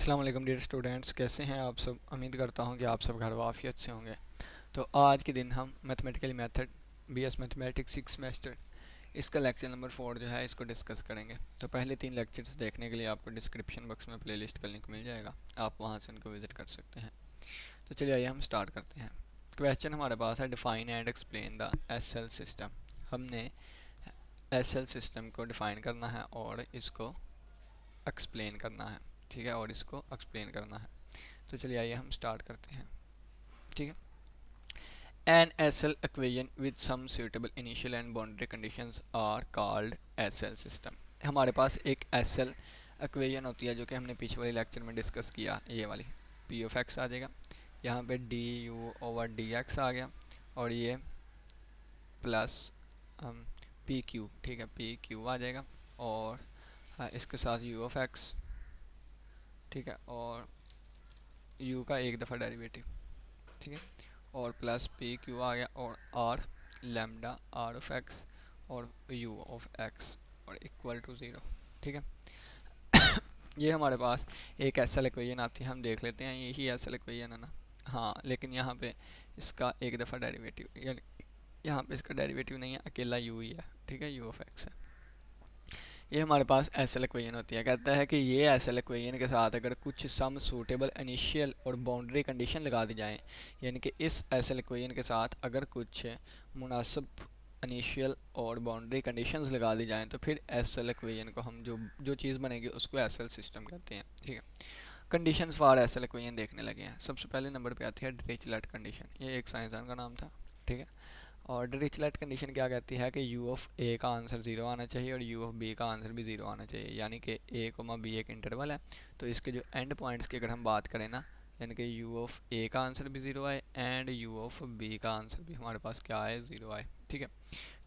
अस्सलाम वालेकुम dear students, कैसे हैं आप सब। उम्मीद करता हूं कि आप सब घर वाफियत से होंगे। तो आज के दिन हम mathematical method BS mathematics 6 semester इसका लेक्चर नंबर 4 जो है इसको डिस्कस करेंगे। तो पहले 3 लेक्चर्स देखने के लिए आपको डिस्क्रिप्शन बॉक्स में प्लेलिस्ट का लिंक मिल जाएगा, आप वहां से उनको विज़िट कर सकते हैं। तो चलिए आइए हम स्टार्ट करते हैं। क्वेश्चन हमारे पास है, define and explain the SL system. हमने एसएल सिस्टम को डिफाइन करना है और इसको एक्सप्लेन करना है। ठीक है, और इसको एक्सप्लेन करना है। तो चलिए आइए हम स्टार्ट करते हैं। ठीक है, an S L equation with some suitable initial and boundary conditions are called S L system. हमारे पास एक एस एल इक्वेशन होती है जो कि हमने पिछले वाले लेक्चर में डिस्कस किया। ये वाली पी ऑफ एक्स आ जाएगा, यहाँ पे D U over D X आ गया, और ये प्लस पी क्यू। ठीक है, पी क्यू आ जाएगा, और इसके साथ यू ऑफ एक्स। ठीक है, और यू का एक दफ़ा डेरिवेटिव। ठीक है, और प्लस पी क्यू आ गया, और R lambda R of X और यू ऑफ एक्स और इक्वल टू ज़ीरो। ठीक है, ये हमारे पास एक एस एल इक्वेशन आती है। हम देख लेते हैं, यही एस एल इक्वेशन है ना। हाँ, लेकिन यहाँ पे इसका एक दफ़ा डेरिवेटिव, यानी यहाँ पे इसका डेरिवेटिव नहीं है, अकेला यू ही है। ठीक है, यू ऑफ एक्स है। ये हमारे पास एस एल इक्वेशन होती है। कहता है कि ये एस एल इक्वेशन के साथ अगर कुछ सम सूटेबल इनिशियल और बाउंड्री कंडीशन लगा दी जाए, यानी कि इस एस एल इक्वेशन के साथ अगर कुछ मुनासिब इनिशियल और बाउंड्री कंडीशंस लगा दी जाएँ तो फिर एस एल इक्वेशन को हम जो जो चीज़ बनेगी उसको एस एल सिस्टम कहते हैं। ठीक है, conditions for S L equation देखने लगे हैं। सबसे पहले नंबर पे आती है डिरिचलेट कंडीशन। ये एक साइंसदान का नाम था। ठीक है, और डिरिचलेट कंडीशन क्या कहती है कि यू ऑफ ए का आंसर ज़ीरो आना चाहिए और यू ऑफ बी का आंसर भी ज़ीरो आना चाहिए। यानी कि ए कोमा बी एक इंटरवल है, तो इसके जो एंड पॉइंट्स की अगर हम बात करें ना, यानी कि यू ऑफ ए का आंसर भी ज़ीरो आए एंड यू ऑफ बी का आंसर भी हमारे पास क्या आए, ज़ीरो आए। ठीक है,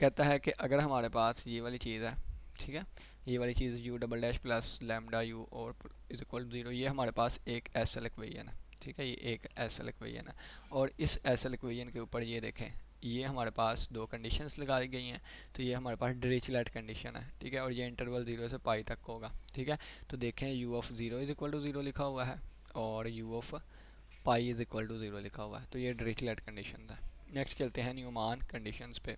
कहता है कि अगर हमारे पास ये वाली चीज़ है, ठीक है, ये वाली चीज़ u double dash plus lambda u और इज इक्वल टू ज़ीरो, ये हमारे पास एक एस एल इक्वेशन है। ठीक है, ये एक एस एल इक्वेशन है, और इस एस एल इक्वेशन के ऊपर ये देखें, ये हमारे पास दो कंडीशंस लगाई गई हैं। तो ये हमारे पास डिरिचलेट कंडीशन है। ठीक है, और ये इंटरवल ज़ीरो से पाई तक होगा। ठीक है, तो देखें U of zero is equal to zero लिखा हुआ है और you of pi is equal to zero लिखा हुआ है। तो ये डिरिचलेट कंडीशन है। नेक्स्ट चलते हैं न्यूमान कंडीशंस पे।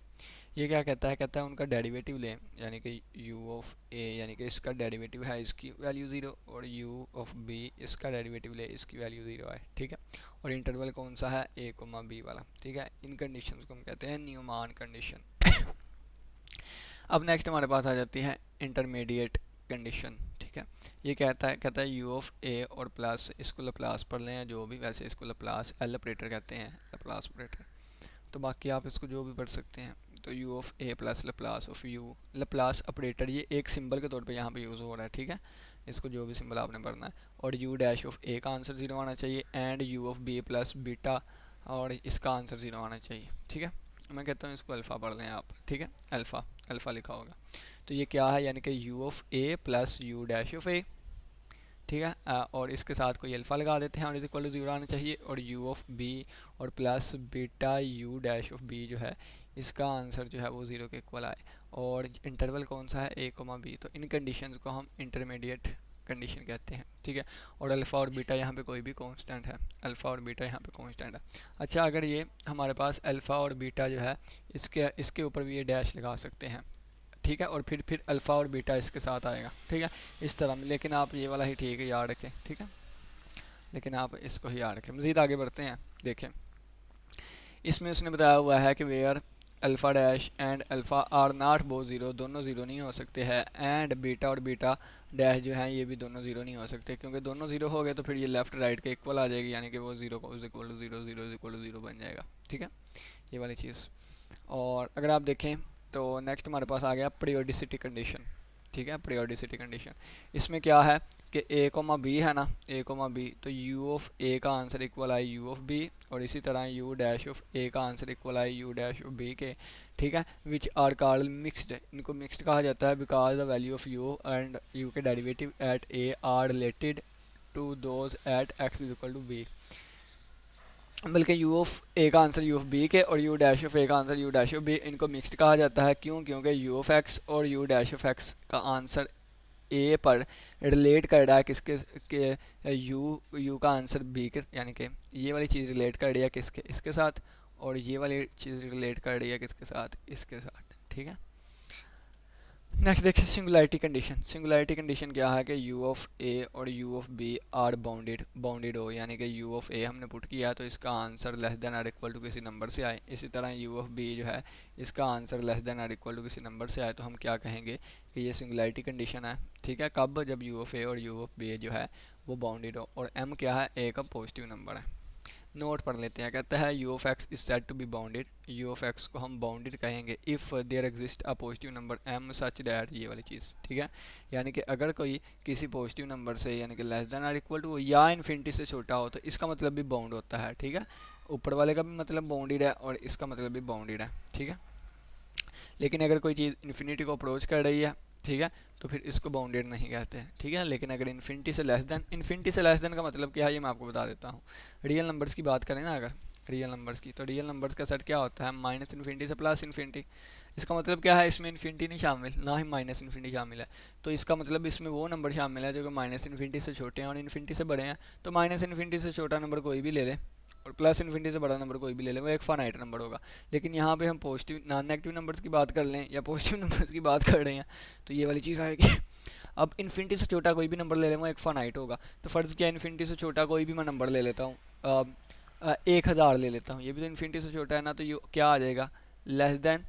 ये क्या कहता है, कहता है उनका डेरिवेटिव लें, यानी कि यू ऑफ ए, यानी कि इसका डेरिवेटिव है इसकी वैल्यू ज़ीरो, और यू ऑफ बी इसका डेरिवेटिव ले, इसकी वैल्यू ज़ीरो है। ठीक है, और इंटरवल कौन सा है, ए कोमा बी वाला। ठीक है, इन कंडीशंस को हम कहते हैं न्यूमान कंडीशन। अब नेक्स्ट हमारे पास आ जाती है इंटरमीडिएट कंडीशन। ठीक है, ये कहता है यू ऑफ ए और प्लस, इसको लप्लास पढ़ लें जो भी, वैसे इसको लप्लास एल ऑपरेटर कहते हैं, लप्लास ऑपरेटर। तो बाकी आप इसको जो भी पढ़ सकते हैं। तो u of a plus Laplace of you, Laplace operator ये एक सिंबल के तौर पे यहाँ पे यूज़ हो रहा है। ठीक है, इसको जो भी सिंबल आपने पढ़ना है। और यू डैश ऑफ ए का आंसर ज़ीरो आना चाहिए and U of B plus beta, और इसका आंसर ज़ीरो आना चाहिए। ठीक है, मैं कहता हूँ इसको अल्फ़ा पढ़ लें आप। ठीक है, अल्फ़ा अल्फ़ा लिखा होगा। तो ये क्या है, यानी कि u of a plus u dash of a. ठीक है, और इसके साथ कोई अल्फ़ा लगा देते हैं और इज इक्वल टू ज़ीरो आना चाहिए, और यू ऑफ बी और plus beta you dash of B जो है इसका आंसर जो है वो ज़ीरो के इक्वल आए, और इंटरवल कौन सा है, ए कोमा बी। तो इन कंडीशंस को हम इंटरमीडिएट कंडीशन कहते हैं। ठीक है, और अल्फ़ा और बीटा यहाँ पे कोई भी कांस्टेंट है, अल्फ़ा और बीटा यहाँ पे कांस्टेंट है। अच्छा, अगर ये हमारे पास अल्फ़ा और बीटा जो है इसके ऊपर भी ये डैश लगा सकते हैं। ठीक है, और फिर अल्फ़ा और बीटा इसके साथ आएगा। ठीक है, इस तरह में, लेकिन आप ये वाला ही ठीक है याद रखें। ठीक है, लेकिन आप इसको ही याद रखें। मज़ीद आगे बढ़ते हैं। देखें, इसमें उसने बताया हुआ है कि where alpha dash and alpha are not both zero, दोनों ज़ीरो नहीं हो सकते हैं, एंड बीटा और बीटा डैश जो है ये भी दोनों ज़ीरो नहीं हो सकते, क्योंकि दोनों ज़ीरो हो गए तो फिर ये लेफ़्ट राइट के इक्वल आ जाएगी, यानी कि वो ज़ीरो को is equal to zero, zero is equal to zero बन जाएगा। ठीक है, ये वाली चीज़। और अगर आप देखें तो नेक्स्ट हमारे पास आ गया पीरियोडिसिटी कंडीशन। ठीक है, पीरियोडिसिटी कंडीशन, इसमें क्या है कि ए कोमा बी है ना, ए कोमा बी, तो यू ऑफ ए का आंसर इक्वल आए यू ऑफ बी, और इसी तरह यू डैश ऑफ ए का आंसर इक्वल आए यू डैश ऑफ बी के। ठीक है, विच आर कॉल्ड मिक्सड, इनको मिक्सड कहा जाता है because the value of u and u के derivative at a are related to those at x is equal to b. बल्कि यू ऑफ ए का आंसर यू ऑफ बी के और U dash of ए का answer U dash of B, इनको mixed कहा जाता है। क्यों, क्योंकि यू ऑफ एक्स और यू डैश ऑफ एक्स का आंसर ए पर रिलेट कर रहा है किसके के यू का आंसर बी के, यानी कि ये वाली चीज़ रिलेट कर रही है किसके, इसके साथ, और ये वाली चीज़ रिलेट कर रही है किसके साथ, इसके साथ, ठीक है। नेक्स्ट देखिए सिंगुलैरिटी कंडीशन। सिंगुलैरिटी कंडीशन क्या है कि यू ऑफ ए और you of B are bounded हो, यानी कि यू ऑफ ए हमने पुट किया है तो इसका answer less than or equal to किसी नंबर से आए। इसी तरह यू ऑफ बी जो है इसका answer less than or equal to किसी नंबर से आए, तो हम क्या कहेंगे कि ये सिंगुलैरिटी कंडीशन है, ठीक है। कब? जब यू ऑफ ए और यू ऑफ बी जो है वो बाउंडेड हो, और एम क्या है, ए का पॉजिटिव नंबर है। नोट पढ़ लेते हैं। कहता है U of X is said to be bounded, U of X को हम बाउंडेड कहेंगे if there exist a positive number M such that, ये वाली चीज़, ठीक है। यानी कि अगर कोई किसी पॉजिटिव नंबर से यानी कि less than or equal to या इन्फिनिटी से छोटा हो तो इसका मतलब भी बाउंड होता है, ठीक है। ऊपर वाले का भी मतलब बाउंडेड है और इसका मतलब भी बाउंडेड है, ठीक है। लेकिन अगर कोई चीज़ इन्फिनिटी को अप्रोच कर रही है, ठीक है, तो फिर इसको बाउंडेड नहीं कहते हैं, ठीक है। लेकिन अगर इन्फिनिटी से लेस देन का मतलब क्या है ये मैं आपको बता देता हूँ। रियल नंबर्स की बात करें ना, अगर रियल नंबर्स की, तो रियल नंबर्स का सेट क्या होता है, माइनस इन्फिनिटी से प्लस इन्फिनिटी। इसका मतलब क्या है, इसमें इन्फिनिटी नहीं शामिल, ना ही माइनस इन्फिनिटी शामिल है। तो इसका मतलब इसमें वो नंबर शामिल है जो कि माइनस इन्फिनिटी से छोटे हैं और इन्फिनिटी से बड़े हैं। तो माइनस इन्फिनिटी से छोटा नंबर कोई भी ले लें और प्लस इन्फिनिटी से बड़ा नंबर कोई भी ले लें, वो एक फाइनाइट नंबर होगा। लेकिन यहाँ पे हम पॉजिटिव नॉन नेगेटिव नंबर्स की बात कर लें या पॉजिटिव नंबर्स की बात कर रहे हैं तो ये वाली चीज़ आएगी। अब इन्फिनिटी से छोटा कोई भी नंबर ले लें वो एक फाइनाइट होगा। तो फ़र्ज़ किया इन्फिनिटी से छोटा कोई भी मैं नंबर ले लेता हूँ, 1000 ले लेता हूँ, ये भी तो इन्फिनिटी से छोटा है ना, तो ये क्या आ जाएगा, less than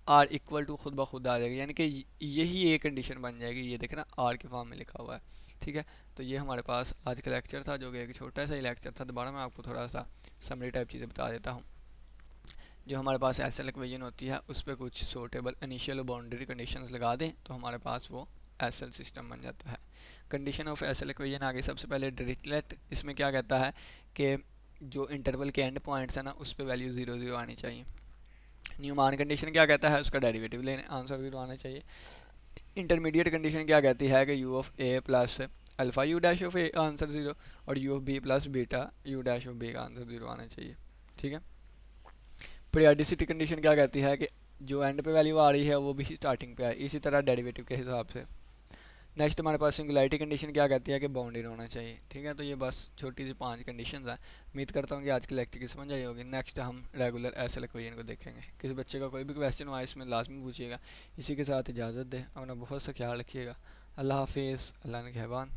or equal to खुद ब खुद आ जाएगा। यानी कि यही एक कंडीशन बन जाएगी, ये देखें ना आर के फॉर्म में लिखा हुआ है, ठीक है। तो ये हमारे पास आज का लेक्चर था जो कि एक छोटा सा ही लेक्चर था। दोबारा मैं आपको थोड़ा सा समरी टाइप चीज़ें बता देता हूँ। जो हमारे पास एसएल इक्वेशन होती है उस पर कुछ सूटेबल इनिशियल और बाउंड्री कंडीशंस लगा दें तो हमारे पास वो एसएल सिस्टम बन जाता है। कंडीशन ऑफ एसएल इक्वेशन आगे सबसे पहले डिरिचलेट, इसमें क्या कहता है कि जो इंटरवल के एंड पॉइंट्स है ना उस पर वैल्यू 0 0 आनी चाहिए। न्यूमान कंडीशन क्या कहता है, उसका डेरिवेटिव लेने आंसर 0 आना चाहिए। इंटरमीडिएट कंडीशन क्या कहती है कि u of a plus alpha u dash of ए का आंसर 0 और you of B plus beta you dash of b का आंसर 0 आना चाहिए, ठीक है। पीरियडिसिटी कंडीशन क्या कहती है कि जो एंड पे वैल्यू आ रही है वो भी स्टार्टिंग पे आए, इसी तरह डेरिवेटिव के हिसाब से। नेक्स्ट हमारे पास सिंगुलैरिटी कंडीशन क्या कहती है कि बाउंडेड होना चाहिए, ठीक है। तो ये बस छोटी सी 5 कंडीशंस हैं। उम्मीद करता हूँ कि आज के लेक्चर की समझ आई होगी। नेक्स्ट हम रेगुलर एसएल इक्वेशन को देखेंगे। किसी बच्चे का कोई भी क्वेश्चन हो इसमें लाजमी पूछिएगा। इसी के साथ इजाज़त दें, अपना बहुत सा ख्याल रखिएगा। अल्लाह हाफिज़, अल्लाह ने कहबान।